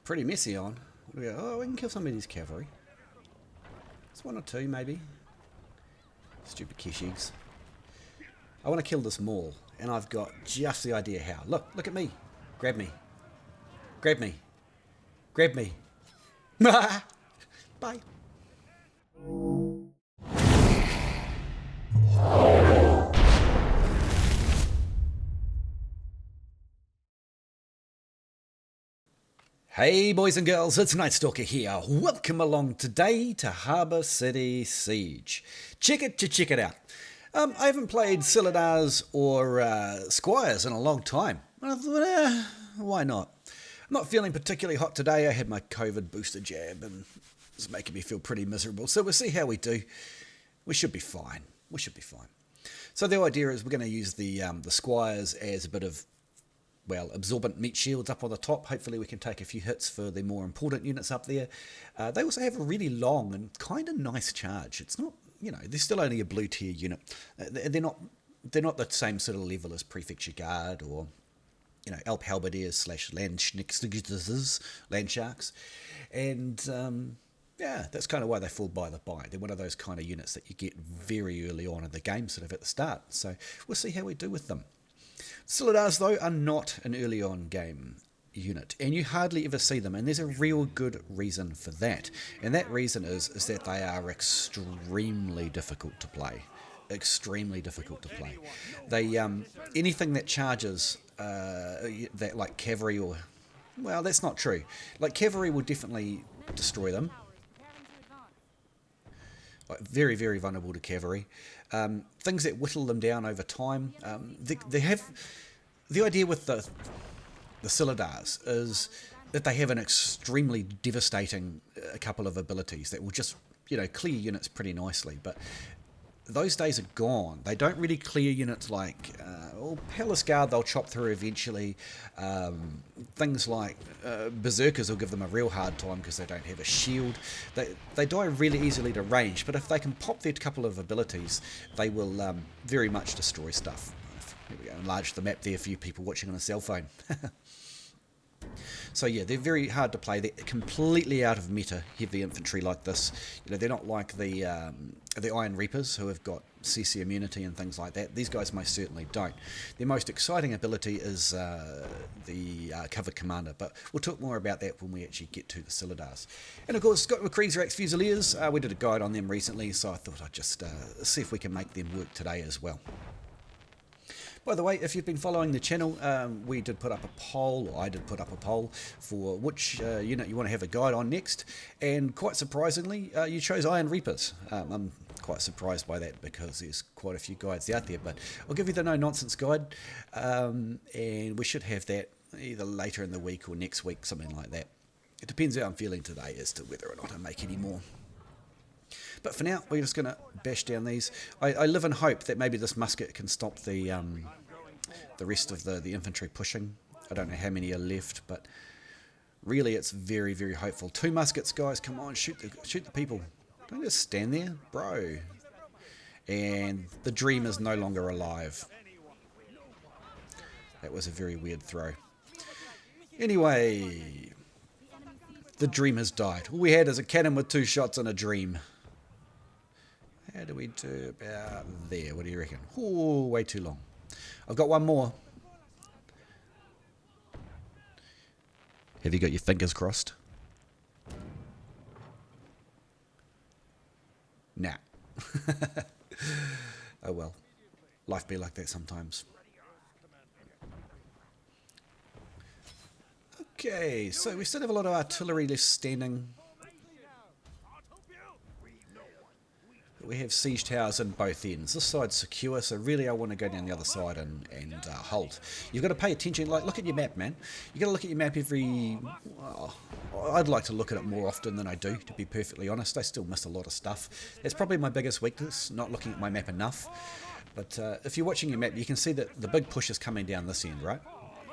Pretty messy on. We go, oh, we can kill some of these cavalry. It's one or two, maybe. Stupid Keshigs. I want to kill this mall, and I've got just the idea how. Look at me. Grab me. Grab me. Grab me. Bye. Hey boys and girls, it's KnightStalker here. Welcome along today to Harbour City Siege. Check it out. I haven't played Silhadars or Squires in a long time. I thought, why not? I'm not feeling particularly hot today. I had my COVID booster jab and it's making me feel pretty miserable. So we'll see how we do. We should be fine. We should be fine. So the idea is we're going to use the Squires as a bit of, well, absorbent meat shields up on the top. Hopefully we can take a few hits for the more important units up there. They also have a really long and kind of nice charge. It's not, you know, they're still only a blue tier unit. They're not the same sort of level as Prefecture Guard or, you know, Alp Halberdiers / Land Sharks. And yeah, that's kind of why they fall by the by. They're one of those kind of units that you get very early on in the game, sort of at the start. So we'll see how we do with them. Silhadars, though, are not an early on game unit, and you hardly ever see them, and there's a real good reason for that. And that reason is that they are extremely difficult to play. Extremely difficult to play. They anything that charges that like cavalry or, well, that's not true. Like cavalry will definitely destroy them. Like very, very vulnerable to cavalry. Things that whittle them down over time. They have the idea with the Silhadars is that they have an extremely devastating couple of abilities that will just, you know, clear units pretty nicely. But those days are gone. They don't really clear units like Palace Guard. They'll chop through eventually. Things like Berserkers will give them a real hard time because they don't have a shield. They die really easily to range, but if they can pop their couple of abilities, they will very much destroy stuff. Here we go, enlarge the map there for you people watching on a cell phone. So yeah, they're very hard to play. They're completely out of meta heavy infantry like this. You know, they're not like the Iron Reapers who have got CC immunity and things like that. These guys most certainly don't. Their most exciting ability is the Covered Commander, but we'll talk more about that when we actually get to the Silhadars. And of course, got the Kriegsrat Fusiliers. We did a guide on them recently, so I thought I'd just see if we can make them work today as well. By the way, if you've been following the channel, we did put up a poll, or I did put up a poll for which unit you want to have a guide on next, and quite surprisingly, you chose Iron Reapers. I'm quite surprised by that because there's quite a few guides out there, but I'll give you the no-nonsense guide, and we should have that either later in the week or next week, something like that. It depends how I'm feeling today as to whether or not I make any more. But for now, we're just going to bash down these. I live in hope that maybe this musket can stop the rest of the infantry pushing. I don't know how many are left, but really it's very, very hopeful. 2 muskets, guys. Come on, shoot the people. Don't just stand there, bro. And the dream is no longer alive. That was a very weird throw. Anyway, the dream has died. All we had is a cannon with 2 shots and a dream. How do we do about there? What do you reckon? Oh, way too long. I've got one more. Have you got your fingers crossed? Nah. Oh well. Life be like that sometimes. Okay, so we still have a lot of artillery left standing. We have siege towers in both ends. This side's secure, so really I want to go down the other side and hold. You've got to pay attention. Like, look at your map, man. You've got to look at your map every... Well, I'd like to look at it more often than I do, to be perfectly honest. I still miss a lot of stuff. That's probably my biggest weakness, not looking at my map enough. But if you're watching your map, you can see that the big push is coming down this end, right?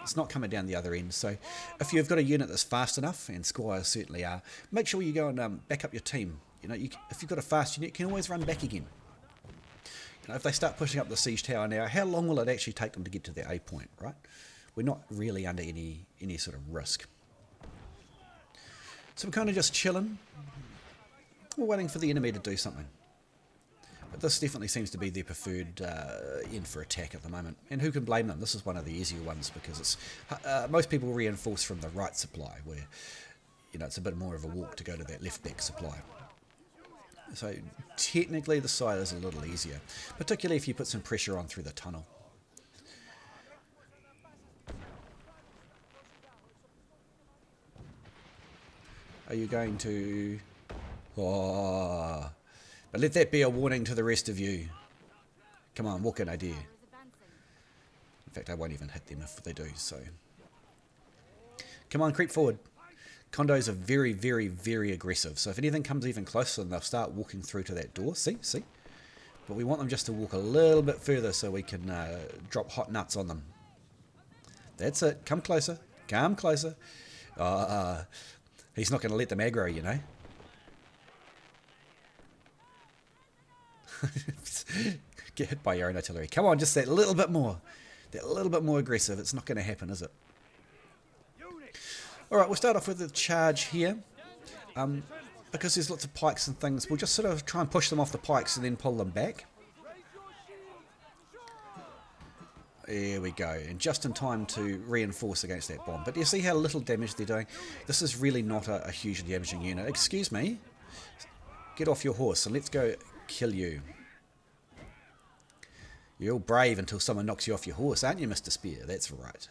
It's not coming down the other end. So if you've got a unit that's fast enough, and Squires certainly are, make sure you go and back up your team. You know, if you've got a fast unit, you can always run back again. You know, if they start pushing up the siege tower now, how long will it actually take them to get to their A point, right? we're not really under any sort of risk. So we're kind of just chilling. We're waiting for the enemy to do something. But this definitely seems to be their preferred end for attack at the moment. And who can blame them? This is one of the easier ones because it's most people reinforce from the right supply, where it's a bit more of a walk to go to that left back supply. So technically the side is a little easier, particularly if you put some pressure on through the tunnel. Are you going to... Oh, but let that be a warning to the rest of you. Come on, walk in, I dare. In fact, I won't even hit them if they do, so... Come on, creep forward. Condos are very, very, very aggressive, so if anything comes even closer, they'll start walking through to that door. See? But we want them just to walk a little bit further so we can drop hot nuts on them. That's it. Come closer. Come closer. He's not going to let them aggro, you know. Get hit by your own artillery. Come on, just that little bit more. That little bit more aggressive. It's not going to happen, is it? Alright, we'll start off with the charge here. Because there's lots of pikes and things, we'll just sort of try and push them off the pikes and then pull them back. There we go, and just in time to reinforce against that bomb. But do you see how little damage they're doing? This is really not a hugely damaging unit. Excuse me. Get off your horse and let's go kill you. You're all brave until someone knocks you off your horse, aren't you, Mr. Spear? That's right.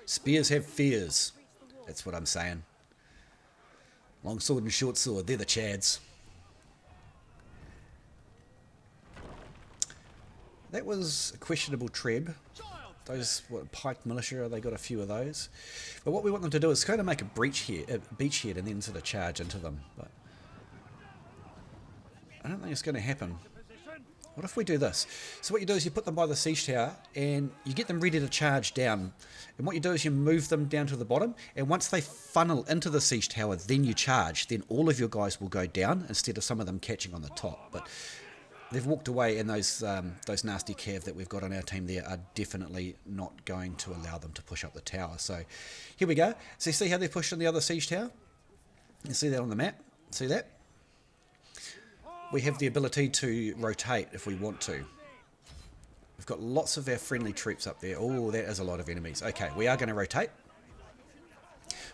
Spears have fears. That's what I'm saying. Longsword and short sword, they're the chads. That was a questionable treb. Those pike militia, they got a few of those. But what we want them to do is kind of make a beachhead and then sort of charge into them. But I don't think it's going to happen. What if we do this? So what you do is you put them by the siege tower and you get them ready to charge down. And what you do is you move them down to the bottom, and once they funnel into the siege tower, then you charge. Then all of your guys will go down instead of some of them catching on the top. But they've walked away, and those nasty cav that we've got on our team there are definitely not going to allow them to push up the tower. So here we go. So you see how they pushed on the other siege tower? You see that on the map? See that? We have the ability to rotate if we want to. We've got lots of our friendly troops up there. Oh, that is a lot of enemies. Okay, we are going to rotate.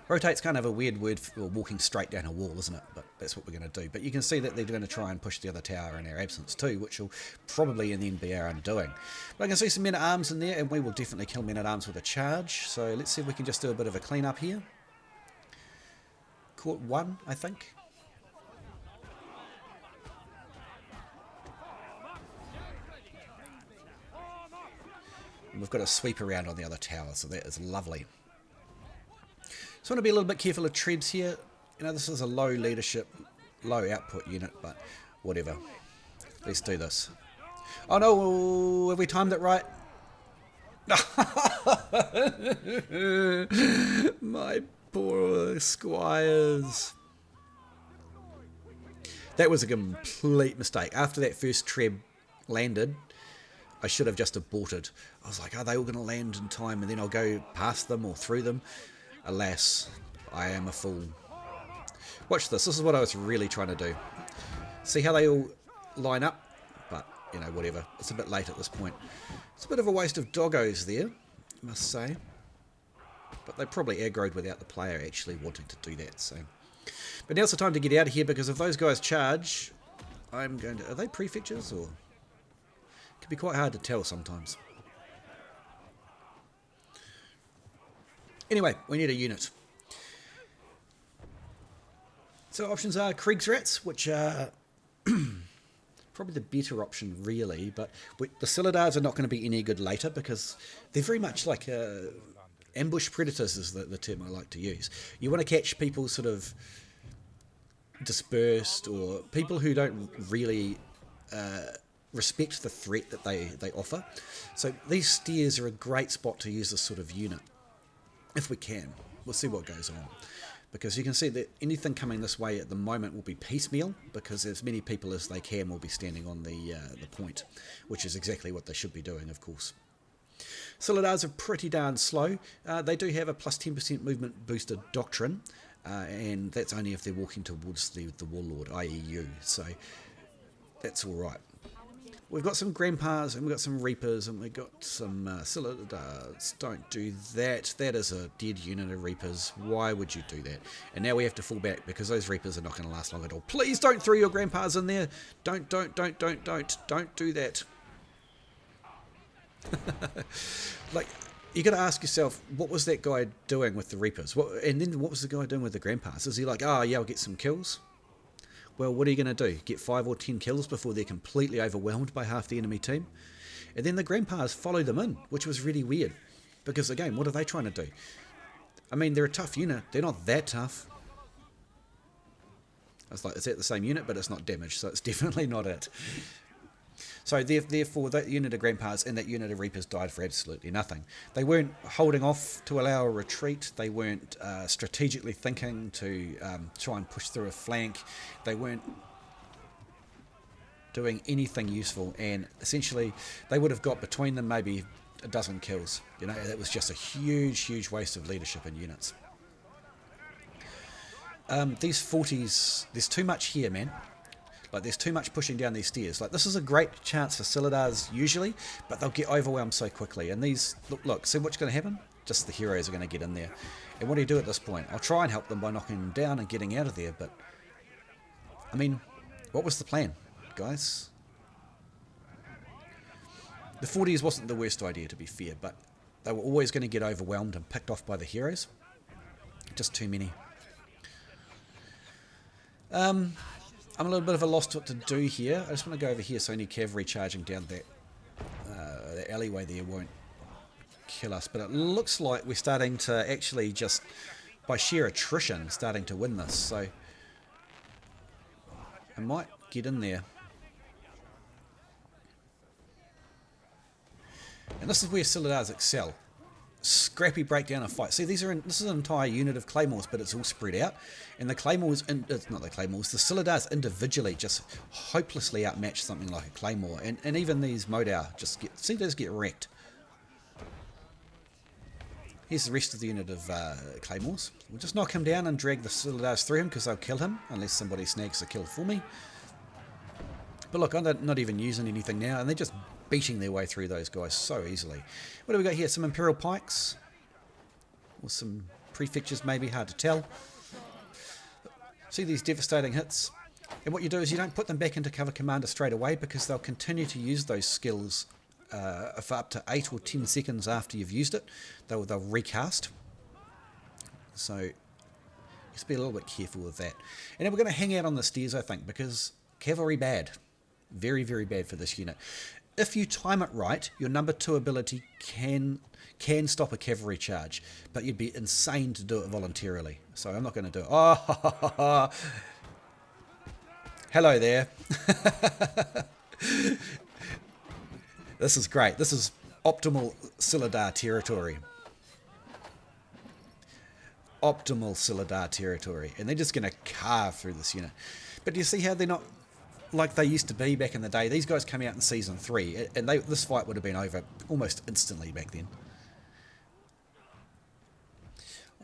Rotate's kind of a weird word for walking straight down a wall, isn't it? But that's what we're going to do. But you can see that they're going to try and push the other tower in our absence too, which will probably in the end be our undoing. But I can see some men-at-arms in there, and we will definitely kill men-at-arms with a charge. So let's see if we can just do a bit of a clean-up here. Caught one, I think. And we've got a sweep around on the other tower, so that is lovely. So I want to be a little bit careful of trebs here. You know, this is a low leadership, low output unit, but whatever. Let's do this. Oh no, have we timed it right? My poor Squires. That was a complete mistake. After that first treb landed, I should have just aborted. I was like, are they all going to land in time and then I'll go past them or through them? Alas, I am a fool. Watch this. This is what I was really trying to do. See how they all line up? But, you know, whatever. It's a bit late at this point. It's a bit of a waste of doggos there, I must say. But they probably aggroed without the player actually wanting to do that. So, but now's the time to get out of here, because if those guys charge, I'm going to... Are they prefectures or... It can be quite hard to tell sometimes. Anyway, we need a unit. So options are Kriegsrats, which are probably the better option really, but the Silhadars are not going to be any good later because they're very much like ambush predators is the term I like to use. You want to catch people sort of dispersed or people who don't really respect the threat that they offer. So these stairs are a great spot to use this sort of unit. If we can. We'll see what goes on. because you can see that anything coming this way at the moment will be piecemeal, because as many people as they can will be standing on the point, which is exactly what they should be doing, of course. Silhadars are pretty darn slow. They do have a plus 10% movement boosted doctrine, and that's only if they're walking towards the warlord, i.e. you, so that's alright. We've got some grandpas, and we've got some reapers, and we've got some Silhadars. Don't do that. That is a dead unit of reapers. Why would you do that? And now we have to fall back, because those reapers are not going to last long at all. Please don't throw your grandpas in there. Don't do that. Like, you got to ask yourself, what was that guy doing with the reapers? And then what was the guy doing with the grandpas? Is he like, oh yeah, I'll get some kills? Well, what are you going to do? Get 5 or 10 kills before they're completely overwhelmed by half the enemy team? And then the grandpas follow them in, which was really weird. Because again, what are they trying to do? I mean, they're a tough unit. They're not that tough. I was like, is that the same unit? But it's not damaged, so it's definitely not it. So therefore, that unit of grandpas and that unit of reapers died for absolutely nothing. They weren't holding off to allow a retreat. They weren't strategically thinking to try and push through a flank. They weren't doing anything useful, and essentially they would have got between them maybe a dozen kills. You know, that was just a huge waste of leadership in units. These 40s, there's too much here, man. Like, there's too much pushing down these stairs. Like, this is a great chance for Silhadars usually, but they'll get overwhelmed so quickly. And these, look, see what's going to happen? Just the heroes are going to get in there. And what do you do at this point? I'll try and help them by knocking them down and getting out of there, but I mean, what was the plan, guys? The 40s wasn't the worst idea, to be fair, but they were always going to get overwhelmed and picked off by the heroes. Just too many. I'm a little bit of a lost what to do here. I just want to go over here so any cavalry charging down that the alleyway there won't kill us. But it looks like we're starting to actually just, by sheer attrition, starting to win this. So I might get in there. And this is where Silhadars excel. Scrappy breakdown of fight. See, this is an entire unit of claymores, but it's all spread out, and the claymores, not the claymores, the Silhadars individually just hopelessly outmatch something like a claymore, and even these Modau just get wrecked. Here's the rest of the unit of claymores. We'll just knock him down and drag the Silhadars through him, because they'll kill him unless somebody snags the kill for me. But look, I'm not even using anything now, and they're just beating their way through those guys so easily. What do we got here? Some Imperial Pikes? Or some prefectures maybe, hard to tell. See these devastating hits? And what you do is you don't put them back into cover commander straight away, because they'll continue to use those skills for up to 8 or 10 seconds after you've used it. They'll recast. So just be a little bit careful with that. And then we're going to hang out on the stairs, I think, because cavalry bad. Very bad for this unit. If you time it right, your number 2 ability can stop a cavalry charge, but you'd be insane to do it voluntarily. So I'm not going to do it. Oh, hello there. This is great. This is optimal Silhadar territory. Optimal Silhadar territory. And they're just going to carve through this unit. But do you see how they're not like they used to be back in the day? These guys came out in Season 3, and this fight would have been over almost instantly back then.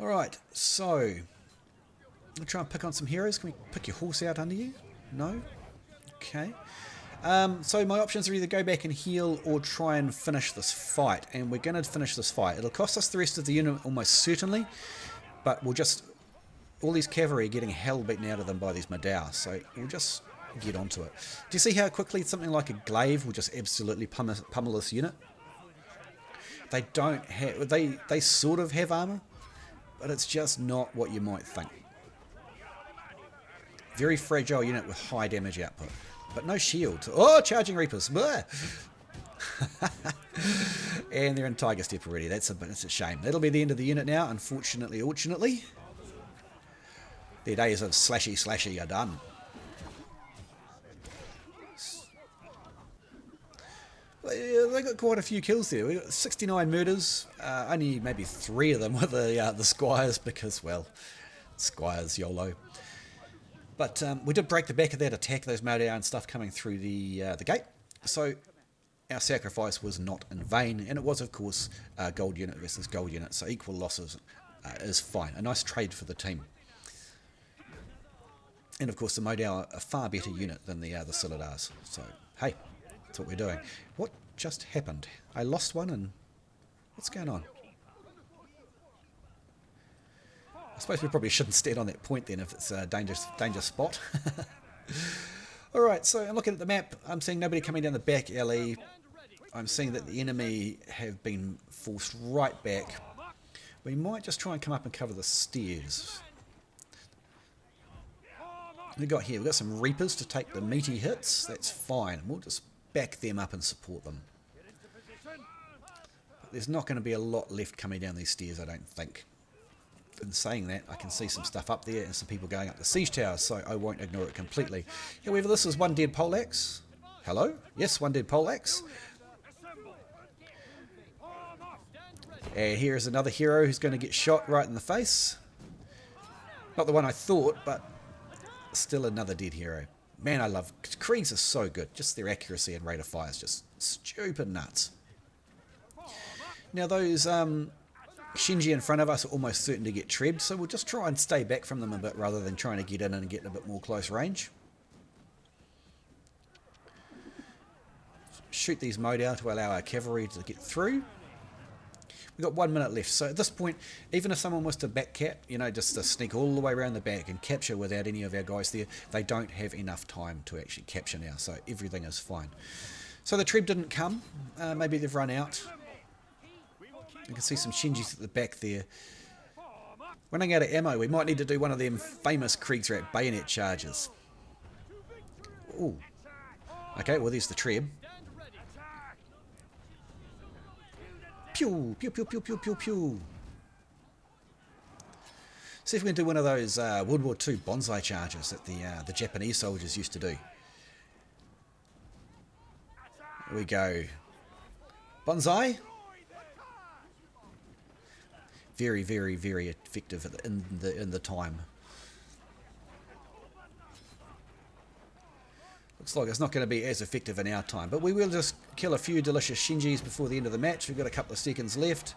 Alright, so I'll try and pick on some heroes. Can we pick your horse out under you? No? Okay. So my options are either go back and heal or try and finish this fight. And we're going to finish this fight. It'll cost us the rest of the unit almost certainly, but we'll just... all these cavalry are getting hell beaten out of them by these Modau, so we'll just get onto it. Do you see how quickly something like a glaive will just absolutely pummel this unit? They don't have... They sort of have armor, but it's just not what you might think. Very fragile unit with high damage output, but no shield. Oh, charging reapers! And they're in tiger step already. That's a shame. That'll be the end of the unit now. Unfortunately, their days of slashy are done. They got quite a few kills there. We got 69 murders. Only maybe 3 of them were the Squires, because, well, Squires, YOLO. But we did break the back of that attack, those Maudiar and stuff coming through the gate. So our sacrifice was not in vain, and it was, of course, gold unit versus gold unit, so equal losses is fine. A nice trade for the team. And, of course, the Maudiar are a far better unit than the Silhadars. So, hey, that's what we're doing. What just happened? I lost one, and what's going on? I suppose we probably shouldn't stand on that point then if it's a dangerous spot. Alright, so I'm looking at the map. I'm seeing nobody coming down the back alley. I'm seeing that the enemy have been forced right back. We might just try and come up and cover the stairs. We've got here, we've got some Reapers to take the meaty hits. That's fine. We'll just back them up and support them. But there's not going to be a lot left coming down these stairs, I don't think. In saying that, I can see some stuff up there and some people going up the siege towers, so I won't ignore it completely. However, this is one dead poleaxe. Hello? Yes, one dead poleaxe. And here is another hero who's going to get shot right in the face. Not the one I thought, but still another dead hero. Man, I love... Kriegs are so good. Just their accuracy and rate of fire is just stupid nuts. Now those... Shinji in front of us are almost certain to get trebbed, so we'll just try and stay back from them a bit rather than trying to get in and get a bit more close range. Shoot these Maudiar to allow our cavalry to get through. We've got 1 minute left, so at this point, even if someone was to back cap, you know, just to sneak all the way around the back and capture without any of our guys there, they don't have enough time to actually capture now, so everything is fine. So the treb didn't come, maybe they've run out. You can see some Shinjis at the back there. Running out of ammo, we might need to do one of them famous Kriegsrat bayonet charges. Ooh. Okay, well there's the treb. Pew, pew, pew, pew, pew, pew, pew. See if we can do one of those World War II bonsai charges that the Japanese soldiers used to do. Here we go. Bonsai. Very, very, very effective in the time. Looks like it's not going to be as effective in our time, but we will just kill a few delicious Shinjis before the end of the match. We've got a couple of seconds left.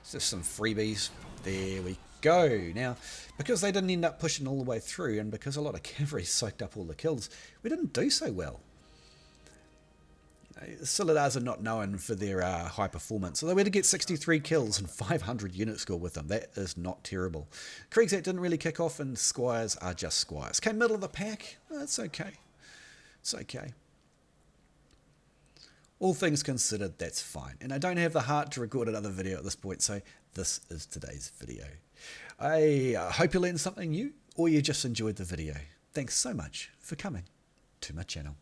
It's just some freebies. There we go. Now, because they didn't end up pushing all the way through, and because a lot of cavalry soaked up all the kills, we didn't do so well. Silhadars are not known for their high performance, although we had to get 63 kills and 500 unit score with them. That is not terrible. Kriegsrat didn't really kick off, and Squires are just Squires. Came middle of the pack. That's okay. It's okay. All things considered, that's fine. And I don't have the heart to record another video at this point, so this is today's video. I hope you learned something new, or you just enjoyed the video. Thanks so much for coming to my channel.